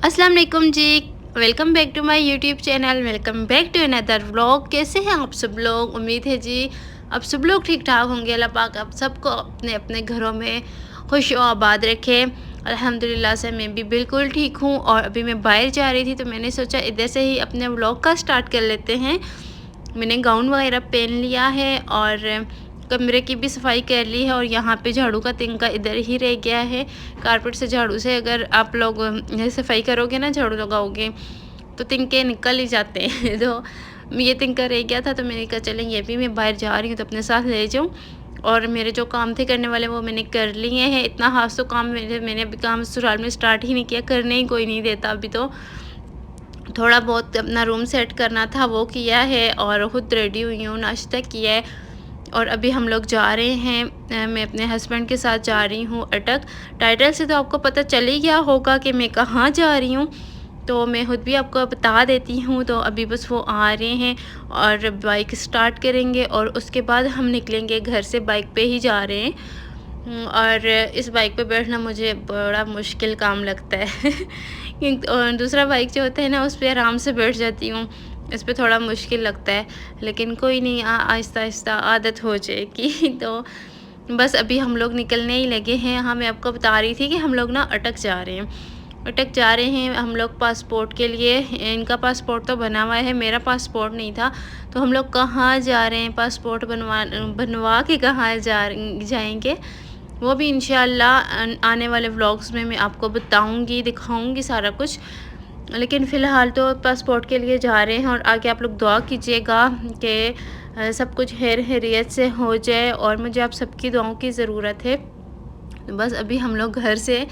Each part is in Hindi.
अस्सलाम वालेकुम जी। Welcome back to my YouTube channel. Welcome back to another vlog. कैसे हैं आप सब लोग? उम्मीद है जी आप सब लोग ठीक ठाक होंगे। अल्लाह पाक आप सबको अपने अपने घरों में खुश और आबाद रखे। अल्हम्दुलिल्लाह से मैं भी बिल्कुल ठीक हूँ। और अभी मैं बाहर जा रही थी तो मैंने सोचा इधर से ही अपने व्लॉग का स्टार्ट कर लेते हैं। मैंने गाउन वगैरह पहन लिया है और कमरे की भी सफाई कर ली है। और यहाँ पे झाड़ू का तिनका इधर ही रह गया है। कारपेट से झाड़ू से अगर आप लोग सफाई करोगे ना, झाड़ू लगाओगे तो तिनके निकल ही जाते हैं। तो ये तिनका रह गया था तो मैंने कहा चलें ये भी मैं बाहर जा रही हूँ तो अपने साथ ले जाऊँ। और मेरे जो काम थे करने वाले वो मैंने कर लिए हैं। इतना खास तो काम मैंने अभी काम ससुराल में स्टार्ट ही नहीं किया, करने ही कोई नहीं देता। अभी तो थोड़ा बहुत अपना रूम सेट करना था वो किया है और ख़ुद रेडी हुई हूँ, नाश्ता किया है। और अभी हम लोग जा रहे हैं, मैं अपने हस्बैंड के साथ जा रही हूँ अटक। टाइटल से तो आपको पता चल ही गया होगा कि मैं कहाँ जा रही हूँ, तो मैं खुद भी आपको बता देती हूँ। तो अभी बस वो आ रहे हैं और बाइक स्टार्ट करेंगे और उसके बाद हम निकलेंगे घर से। बाइक पे ही जा रहे हैं और इस बाइक पे बैठना मुझे बड़ा मुश्किल काम लगता है। और दूसरा बाइक जो होता है ना उस पर आराम से बैठ जाती हूँ, इस पे थोड़ा मुश्किल लगता है। लेकिन कोई नहीं, आहिस्ता आहिस्ता आदत हो जाएगी। तो बस अभी हम लोग निकलने ही लगे हैं। हाँ, मैं आपको बता रही थी कि हम लोग ना अटक जा रहे हैं। अटक जा रहे हैं हम लोग पासपोर्ट के लिए। इनका पासपोर्ट तो बना हुआ है, मेरा पासपोर्ट नहीं था। तो हम लोग कहाँ जा रहे हैं, पासपोर्ट बनवा के कहाँ जाएंगे वो भी इंशाल्लाह आने वाले व्लॉग्स में मैं आपको बताऊंगी, दिखाऊंगी सारा कुछ। लेकिन फ़िलहाल तो पासपोर्ट के लिए जा रहे हैं और आगे आप लोग दुआ कीजिएगा कि सब कुछ खैर खैरियत से हो जाए और मुझे आप सबकी दुआओं की ज़रूरत है। बस अभी हम लोग घर से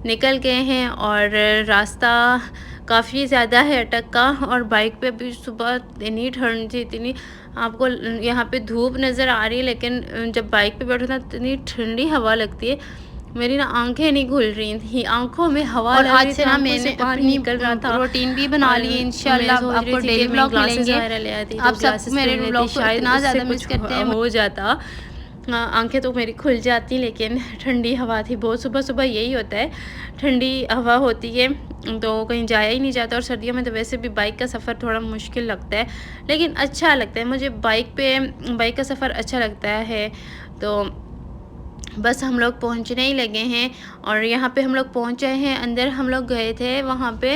निकल गए हैं और रास्ता काफ़ी ज़्यादा है अटक का। और बाइक पे भी सुबह इतनी ठंड थी, इतनी आपको यहाँ पे धूप नज़र आ रही है, लेकिन जब बाइक पे बैठो ना इतनी ठंडी हवा लगती है। मेरी ना आंखें नहीं खुल रही थी, आंखों में हवा और लग आज रही से थी, ना आंखों मैंने से पानी अपनी निकल रहा था। रूटीन भी बना ली है। इंशाल्लाह आपको डेली व्लॉग मिलेंगे। आप सब मेरे व्लॉग को इतना ज़्यादा मिस करते हैं। हो जाता। आंखें तो मेरी खुल जाती, लेकिन ठंडी हवा थी बहुत। सुबह सुबह यही होता है, ठंडी हवा होती है तो कहीं जाया ही नहीं जाता। और सर्दियों में तो वैसे भी बाइक का सफ़र थोड़ा मुश्किल लगता है, लेकिन अच्छा लगता है मुझे। बाइक का सफ़र अच्छा लगता है। तो बस हम लोग पहुंचने ही लगे हैं और यहाँ पे हम लोग पहुंचे हैं। अंदर हम लोग गए थे, वहाँ पे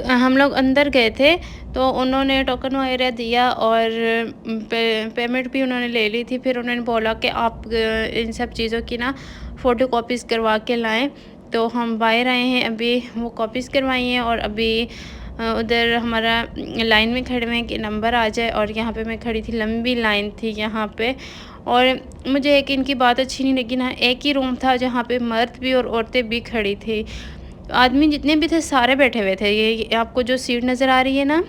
हम लोग अंदर गए थे तो उन्होंने टोकन वगैरह दिया और पेमेंट भी उन्होंने ले ली थी। फिर उन्होंने बोला कि आप इन सब चीज़ों की ना फ़ोटो कॉपीज़ करवा के लाएं। तो हम बाहर आए हैं, अभी वो कॉपीज़ करवाई हैं और अभी उधर हमारा लाइन में खड़े हुए हैं कि नंबर आ जाए। और यहाँ पे मैं खड़ी थी, लंबी लाइन थी यहाँ पे। और मुझे एक इनकी बात अच्छी नहीं लगी ना, एक ही रूम था जहाँ पे मर्द भी और औरतें भी खड़ी थी। आदमी जितने भी थे सारे बैठे हुए थे। ये आपको जो सीट नज़र आ रही है ना,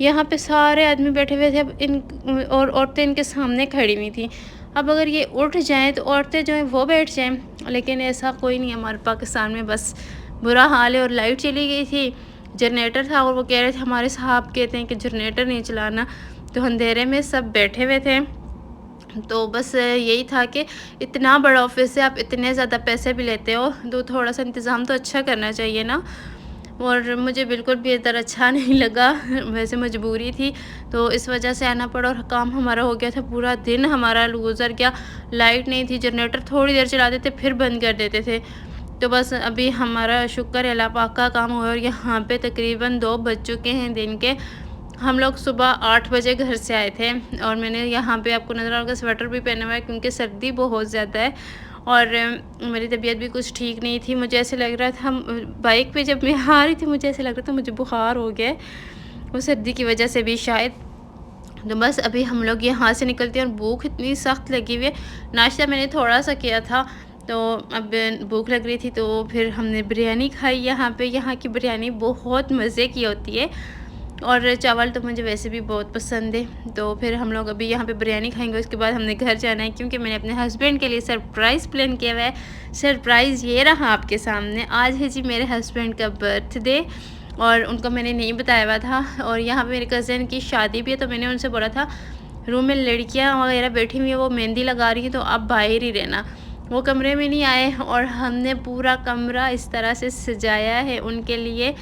यहाँ पे सारे आदमी बैठे हुए थे। अब और औरतें इनके सामने खड़ी हुई थी। अब अगर ये उठ जाएं तो औरतें जो हैं वो बैठ जाएं, लेकिन ऐसा कोई नहीं है हमारे पाकिस्तान में। बस बुरा हाल है। और लाइट चली गई थी, जनरेटर था और वो कह रहे थे, हमारे साहब कहते हैं कि जनरेटर नहीं चलाना। तो अंधेरे में सब बैठे हुए थे। तो बस यही था कि इतना बड़ा ऑफिस है, आप इतने ज़्यादा पैसे भी लेते हो तो थोड़ा सा इंतज़ाम तो अच्छा करना चाहिए ना। और मुझे बिल्कुल भी इधर अच्छा नहीं लगा। वैसे मजबूरी थी तो इस वजह से आना पड़ा और काम हमारा हो गया था। पूरा दिन हमारा गुजर गया। लाइट नहीं थी, जनरेटर थोड़ी देर चलाते थे फिर बंद कर देते थे। तो बस अभी हमारा शुक्र है अल्लाह पाक का काम हुआ। और यहाँ पे तकरीबन 2 बज चुके हैं दिन के। हम लोग सुबह 8 बजे घर से आए थे और मैंने यहाँ पे आपको नज़र आ रहा स्वेटर भी पहना हुआ है क्योंकि सर्दी बहुत ज़्यादा है। और मेरी तबीयत भी कुछ ठीक नहीं थी। मुझे ऐसे लग रहा था, बाइक पे जब मैं आ रही थी मुझे ऐसे लग रहा था मुझे बुखार हो गया है, वो सर्दी की वजह से भी शायद। तो बस अभी हम लोग यहाँ से निकलते हैं और भूख इतनी सख्त लगी हुई है। नाश्ता मैंने थोड़ा सा किया था तो अब भूख लग रही थी तो फिर हमने बिरयानी खाई यहाँ पे। यहाँ की बिरयानी बहुत मज़े की होती है और चावल तो मुझे वैसे भी बहुत पसंद है। तो फिर हम लोग अभी यहाँ पे बिरयानी खाएंगे, उसके बाद हमने घर जाना है क्योंकि मैंने अपने हस्बैंड के लिए सरप्राइज़ प्लान किया हुआ है। सरप्राइज़ ये रहा आपके सामने। आज है जी मेरे हस्बैंड का बर्थडे और उनको मैंने नहीं बताया हुआ था। और यहाँ पे मेरे कज़न की शादी भी है तो मैंने उनसे बोला था रूम में लड़कियाँ वगैरह बैठी हुई हैं, वो मेहंदी लगा रही हैं तो आप बाहर ही रहना। वो कमरे में नहीं आए और हमने पूरा कमरा इस तरह से सजाया है उनके लिए।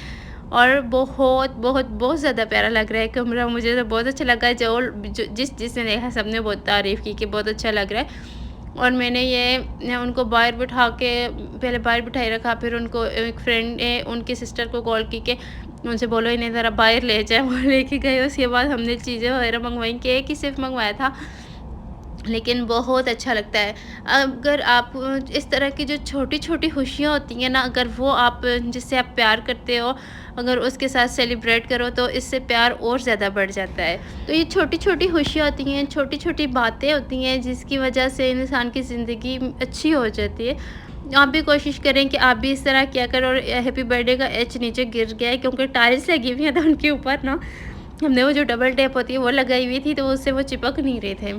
और बहुत बहुत बहुत ज़्यादा प्यारा लग रहा है कमरा। मुझे तो बहुत अच्छा लगा, जिसने देखा सबने बहुत तारीफ़ की कि बहुत अच्छा लग रहा है। और मैंने ये उनको बाहर बिठा के पहले बाहर बिठाई रखा, फिर उनको एक फ्रेंड है उनकी सिस्टर को कॉल की के उनसे बोलो इन्हें ज़रा बाहर ले जाए। वो लेके गए। उसके बाद हमने चीज़ें वगैरह मंगवाई, केक ही सिर्फ मंगवाया था, लेकिन बहुत अच्छा लगता है। अगर आप इस तरह की जो छोटी-छोटी खुशियाँ होती हैं ना, अगर वो आप जिससे आप प्यार करते हो, अगर उसके साथ सेलिब्रेट करो तो इससे प्यार और ज़्यादा बढ़ जाता है। तो ये छोटी-छोटी खुशियाँ होती हैं, छोटी-छोटी बातें होती हैं जिसकी वजह से इंसान की ज़िंदगी अच्छी हो जाती है। आप भी कोशिश करें कि आप भी इस तरह किया करें। और हैप्पी बर्थडे का एच नीचे गिर गया है क्योंकि टाइल्स लगी हुई हैं, तो उनके ऊपर ना हमने वो जो डबल टेप होती है वो लगाई हुई थी, तो उससे वो चिपक नहीं रहे थे।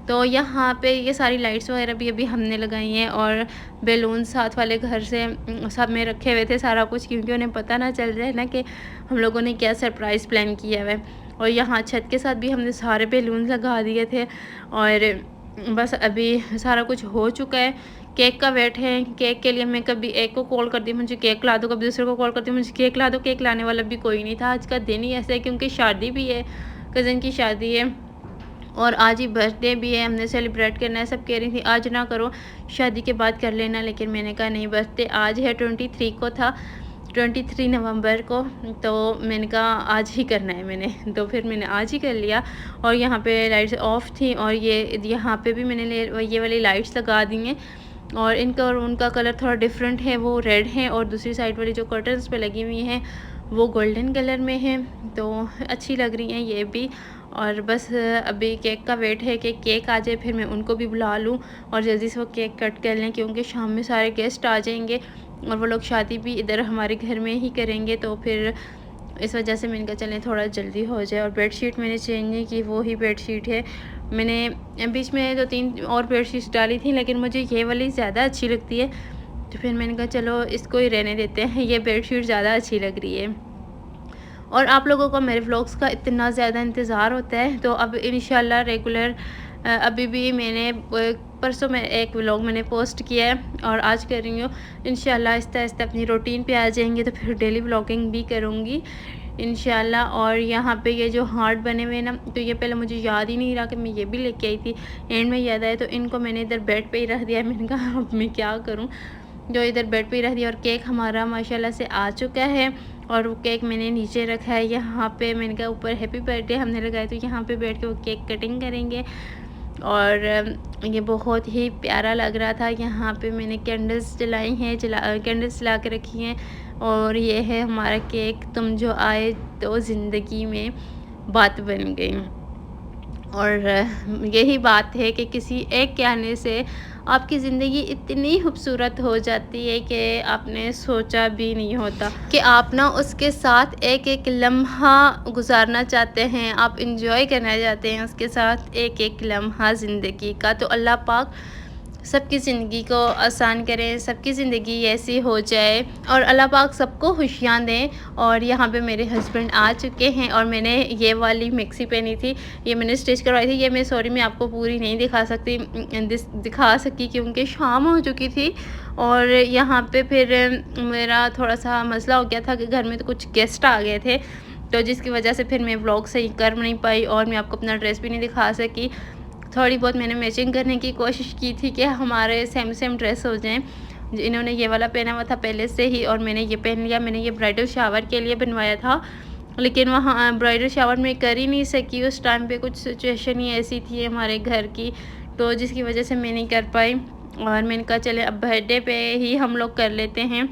तो यहाँ पे ये सारी लाइट्स वगैरह भी अभी हमने लगाई हैं, और बैलून साथ वाले घर से सब में रखे हुए थे सारा कुछ, क्योंकि उन्हें पता ना चल जाए ना कि हम लोगों ने क्या सरप्राइज़ प्लान किया हुआ है। और यहाँ छत के साथ भी हमने सारे बैलून लगा दिए थे, और बस अभी सारा कुछ हो चुका है। केक का वेट है। केक के लिए मैं कभी एक को कॉल करती हूँ मुझे केक ला दो, कभी दूसरे को कॉल करती हूँ मुझे केक ला दो। केक लाने वाला भी कोई नहीं था। आज का दिन ही ऐसा है क्योंकि शादी भी है, कज़न की शादी है, और आज ही बर्थडे भी है, हमने सेलिब्रेट करना है। सब कह रही थी आज ना करो, शादी के बाद कर लेना, लेकिन मैंने कहा नहीं, बर्थडे आज है, 23 को था, 23 नवंबर को, तो मैंने कहा आज ही करना है मैंने। तो फिर मैंने आज ही कर लिया। और यहाँ पे लाइट्स ऑफ थी, और ये यहाँ पे भी मैंने ये वाली लाइट्स लगा दी हैं, और इनका और उनका कलर थोड़ा डिफरेंट है, वो रेड है, और दूसरी साइड वाली जो कर्टन्स पे लगी हुई हैं वो गोल्डन कलर में है, तो अच्छी लग रही हैं ये भी। और बस अभी केक का वेट है कि केक आ जाए, फिर मैं उनको भी बुला लूँ और जल्दी से वो केक कट कर लें, क्योंकि शाम में सारे गेस्ट आ जाएंगे और वो लोग शादी भी इधर हमारे घर में ही करेंगे, तो फिर इस वजह से मैंने कहा चलें थोड़ा जल्दी हो जाए। और बेडशीट मैंने चेंज नहीं की, वो ही बेडशीट है। मैंने बीच में 2-3 और बेडशीट्स डाली थी, लेकिन मुझे ये वाली ज़्यादा अच्छी लगती है, तो फिर मैंने कहा चलो इसको ही रहने देते हैं, ये बेडशीट ज़्यादा अच्छी लग रही है। और आप लोगों को मेरे व्लॉग्स का इतना ज़्यादा इंतज़ार होता है, तो अब इंशाल्लाह रेगुलर अभी भी मैंने परसों में एक व्लॉग मैंने पोस्ट किया है, और आज कर रही हूँ। इंशाल्लाह आहिस्ता आहिस्ता अपनी रूटीन पे आ जाएंगे, तो फिर डेली व्लॉगिंग भी करूँगी इंशाल्लाह। और यहाँ पे ये जो हार्ट बने हुए ना, तो ये पहले मुझे याद ही नहीं रहा कि मैं ये भी लेके आई थी, एंड में याद आया, तो इनको मैंने इधर बेड पे ही रख दिया। मैंने कहा अब मैं क्या करूँ, जो इधर बेड पे ही रख दिया। और केक हमारा माशाल्लाह से आ चुका है, और वो केक मैंने नीचे रखा है यहाँ पे। मैंने कहा ऊपर हैप्पी बर्थडे हमने लगाया, तो यहाँ पे बैठ के वो केक कटिंग करेंगे, और ये बहुत ही प्यारा लग रहा था। यहाँ पे मैंने कैंडल्स जलाई हैं, कैंडल्स जला के रखी हैं, और ये है हमारा केक, तुम जो आए तो ज़िंदगी में बात बन गई। और यही बात है कि किसी एक के आने से आपकी ज़िंदगी इतनी खूबसूरत हो जाती है कि आपने सोचा भी नहीं होता कि आप ना उसके साथ एक एक लम्हा गुजारना चाहते हैं, आप इंजॉय करना चाहते हैं उसके साथ एक एक लम्हा ज़िंदगी का। तो अल्लाह पाक सबकी ज़िंदगी को आसान करें, सबकी ज़िंदगी ऐसी हो जाए, और अल्लाह पाक सबको खुशियाँ दें। और यहाँ पे मेरे हस्बैंड आ चुके हैं, और मैंने ये वाली मिक्सी पहनी थी, ये मैंने स्टिच करवाई थी। ये मैं आपको पूरी नहीं दिखा सकी क्योंकि शाम हो चुकी थी, और यहाँ पे फिर मेरा थोड़ा सा मसला हो गया था कि घर में तो कुछ गेस्ट आ गए थे, तो जिसकी वजह से फिर मैं व्लॉग सही कर नहीं पाई, और मैं आपको अपना ड्रेस भी नहीं दिखा सकी। थोड़ी बहुत मैंने मैचिंग करने की कोशिश की थी कि हमारे सेम ड्रेस हो जाएं। इन्होंने ये वाला पहना हुआ था पहले से ही, और मैंने ये पहन लिया। मैंने ये ब्राइडल शावर के लिए बनवाया था, लेकिन वहाँ ब्राइडल शावर में कर ही नहीं सकी। उस टाइम पे कुछ सिचुएशन ही ऐसी थी हमारे घर की, तो जिसकी वजह से मैं नहीं कर पाई। और मैंने कहा चले अब बर्थडे पे ही हम लोग कर लेते हैं,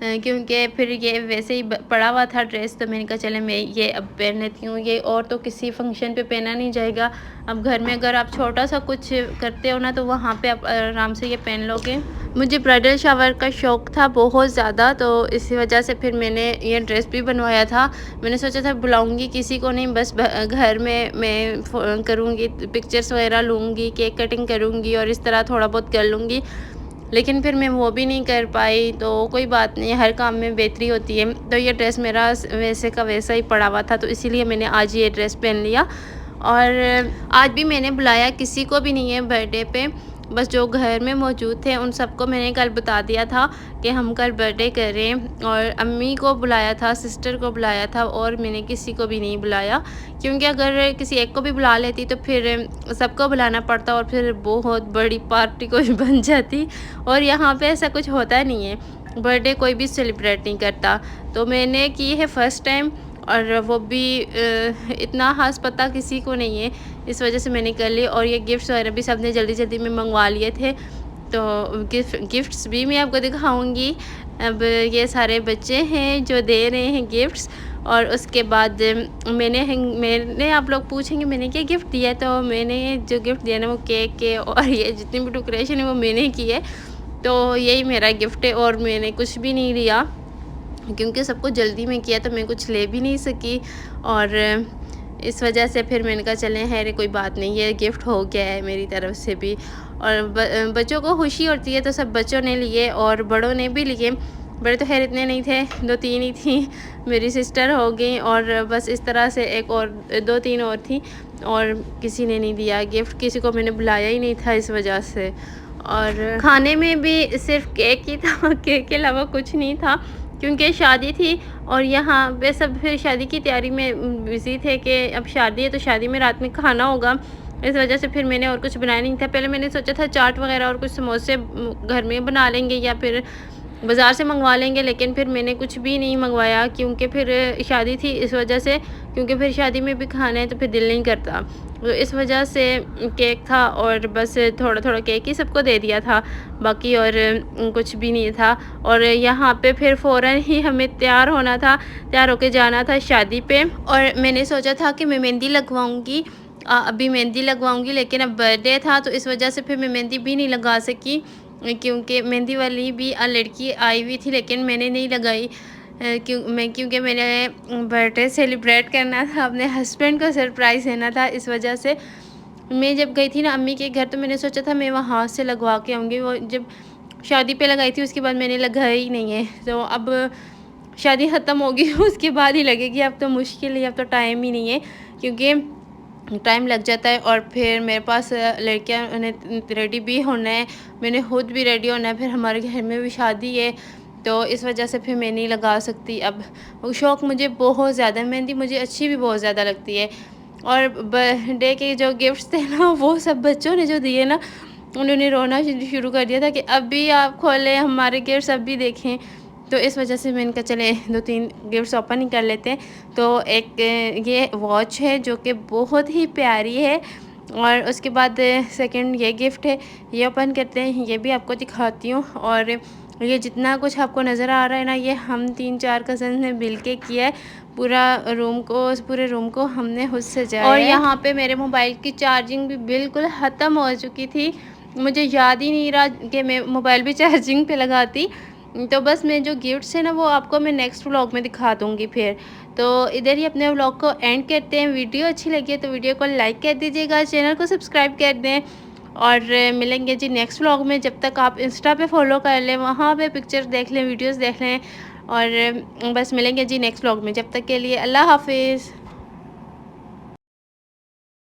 क्योंकि फिर ये वैसे ही पड़ा हुआ था ड्रेस, तो मैंने कहा चले मैं ये अब पहन लेती हूँ। ये और तो किसी फंक्शन पे पहना नहीं जाएगा। अब घर में अगर आप छोटा सा कुछ करते हो ना, तो वहाँ पे आप आराम से ये पहन लोगे। मुझे ब्राइडल शावर का शौक़ था बहुत ज़्यादा, तो इसी वजह से फिर मैंने ये ड्रेस भी बनवाया था। मैंने सोचा था बुलाऊँगी किसी को नहीं, बस घर में मैं करूँगी, पिक्चर्स वगैरह लूँगी, केक कटिंग करूँगी, और इस तरह थोड़ा बहुत कर लूँगी, लेकिन फिर मैं वो भी नहीं कर पाई। तो कोई बात नहीं, हर काम में बेहतरी होती है। तो ये ड्रेस मेरा वैसे का वैसा ही पड़ा हुआ था, तो इसीलिए मैंने आज ये ड्रेस पहन लिया। और आज भी मैंने बुलाया किसी को भी नहीं है बर्थडे पे, बस जो घर में मौजूद थे उन सबको मैंने कल बता दिया था कि हम कल बर्थडे कर रहे हैं, और अम्मी को बुलाया था, सिस्टर को बुलाया था, और मैंने किसी को भी नहीं बुलाया, क्योंकि अगर किसी एक को भी बुला लेती तो फिर सबको बुलाना पड़ता और फिर बहुत बड़ी पार्टी कोई बन जाती। और यहाँ पे ऐसा कुछ होता नहीं है, बर्थडे कोई भी सेलिब्रेट नहीं करता। तो मैंने की है फ़र्स्ट टाइम, और वो भी इतना ख़ास पता किसी को नहीं है, इस वजह से मैंने कर ली। और ये गिफ्ट्स वगैरह भी सबने जल्दी जल्दी में मंगवा लिए थे, तो गिफ्ट्स भी मैं आपको दिखाऊंगी। अब ये सारे बच्चे हैं जो दे रहे हैं गिफ्ट्स, और उसके बाद मैंने आप लोग पूछेंगे मैंने क्या गिफ्ट दिया है, तो मैंने जो गिफ्ट दिया ना वो केक के और ये जितनी भी डेकोरेशन है वो मैंने की है। तो यही मेरा गिफ्ट है, और मैंने कुछ भी नहीं लिया क्योंकि सबको जल्दी में किया तो मैं कुछ ले भी नहीं सकी, और इस वजह से फिर मैंने कहा चलें है कोई बात नहीं, ये गिफ्ट हो गया है मेरी तरफ से भी। और बच्चों को खुशी होती है तो सब बच्चों ने लिए और बड़ों ने भी लिए। बड़े तो खैर इतने नहीं थे, 2-3 ही थी, मेरी सिस्टर हो गई, और बस इस तरह से एक और 2-3 और थी, और किसी ने नहीं दिया गिफ्ट, किसी को मैंने बुलाया ही नहीं था इस वजह से। और खाने में भी सिर्फ केक ही था, केक के अलावा कुछ नहीं था, क्योंकि शादी थी और यहाँ पे सब फिर शादी की तैयारी में बिज़ी थे कि अब शादी है तो शादी में रात में खाना होगा। इस वजह से फिर मैंने और कुछ बनाया नहीं था। पहले मैंने सोचा था चाट वगैरह और कुछ समोसे घर में बना लेंगे या फिर बाज़ार से मंगवा लेंगे, लेकिन फिर मैंने कुछ भी नहीं मंगवाया क्योंकि फिर शादी थी, इस वजह से, क्योंकि फिर शादी में भी खाना है तो फिर दिल नहीं करता, तो इस वजह से केक था और बस थोड़ा थोड़ा केक ही सबको दे दिया था, बाकी और कुछ भी नहीं था। और यहाँ पे फिर फ़ौरन ही हमें तैयार होना था, तैयार होके जाना था शादी पे, और मैंने सोचा था कि मैं मेहंदी लगवाऊँगी, अभी मेहंदी लगवाऊँगी, लेकिन अब बर्थडे था तो इस वजह से फिर मैं मेहंदी भी नहीं लगा सकी, क्योंकि मेहंदी वाली भी लड़की आई हुई थी लेकिन मैंने नहीं लगाई, क्योंकि मैंने बर्थडे सेलिब्रेट करना था, अपने हस्बैंड को सरप्राइज़ देना था। इस वजह से मैं जब गई थी ना अम्मी के घर तो मैंने सोचा था मैं वहाँ से लगवा के आऊँगी, वो जब शादी पे लगाई थी उसके बाद मैंने लगाई ही नहीं है, तो अब शादी ख़त्म होगी उसके बाद ही लगेगी। अब तो मुश्किल है, अब तो टाइम ही नहीं है, क्योंकि टाइम लग जाता है, और फिर मेरे पास लड़कियां ने रेडी भी होना है, मैंने खुद भी रेडी होना है, फिर हमारे घर में भी शादी है, तो इस वजह से फिर मैं नहीं लगा सकती। अब शौक़ मुझे बहुत ज़्यादा, मेहंदी मुझे अच्छी भी बहुत ज़्यादा लगती है। और बर्थडे के जो गिफ्ट्स थे ना वो सब बच्चों ने जो दिए ना, उन्होंने रोना शुरू कर दिया था कि अभी आप खोलें हमारे गिफ्ट्स, अभी देखें। तो इस वजह से मैंने कहा चले 2-3 गिफ्ट्स ओपन ही कर लेते हैं। तो एक ये वॉच है जो कि बहुत ही प्यारी है, और उसके बाद सेकंड ये गिफ्ट है, ये ओपन करते हैं, ये भी आपको दिखाती हूँ। और ये जितना कुछ आपको नज़र आ रहा है ना, ये हम 3-4 कज़न ने मिल के किया है, पूरे रूम को हमने खुद सजाया है। और यहाँ पे मेरे मोबाइल की चार्जिंग भी बिल्कुल ख़त्म हो चुकी थी, मुझे याद ही नहीं रहा कि मैं मोबाइल भी चार्जिंग पे लगाती, तो बस मैं जो गिफ्ट्स है ना वो आपको मैं नेक्स्ट व्लॉग में दिखा दूँगी फिर। तो इधर ही अपने व्लॉग को एंड करते हैं। वीडियो अच्छी लगी है तो वीडियो को लाइक कर दीजिएगा, चैनल को सब्सक्राइब कर दें, और मिलेंगे जी नेक्स्ट व्लॉग में। जब तक आप इंस्टा पे फॉलो कर लें, वहाँ पे पिक्चर देख लें, वीडियोस देख लें, और बस मिलेंगे जी नेक्स्ट व्लॉग में। जब तक के लिए अल्लाह हाफिज़।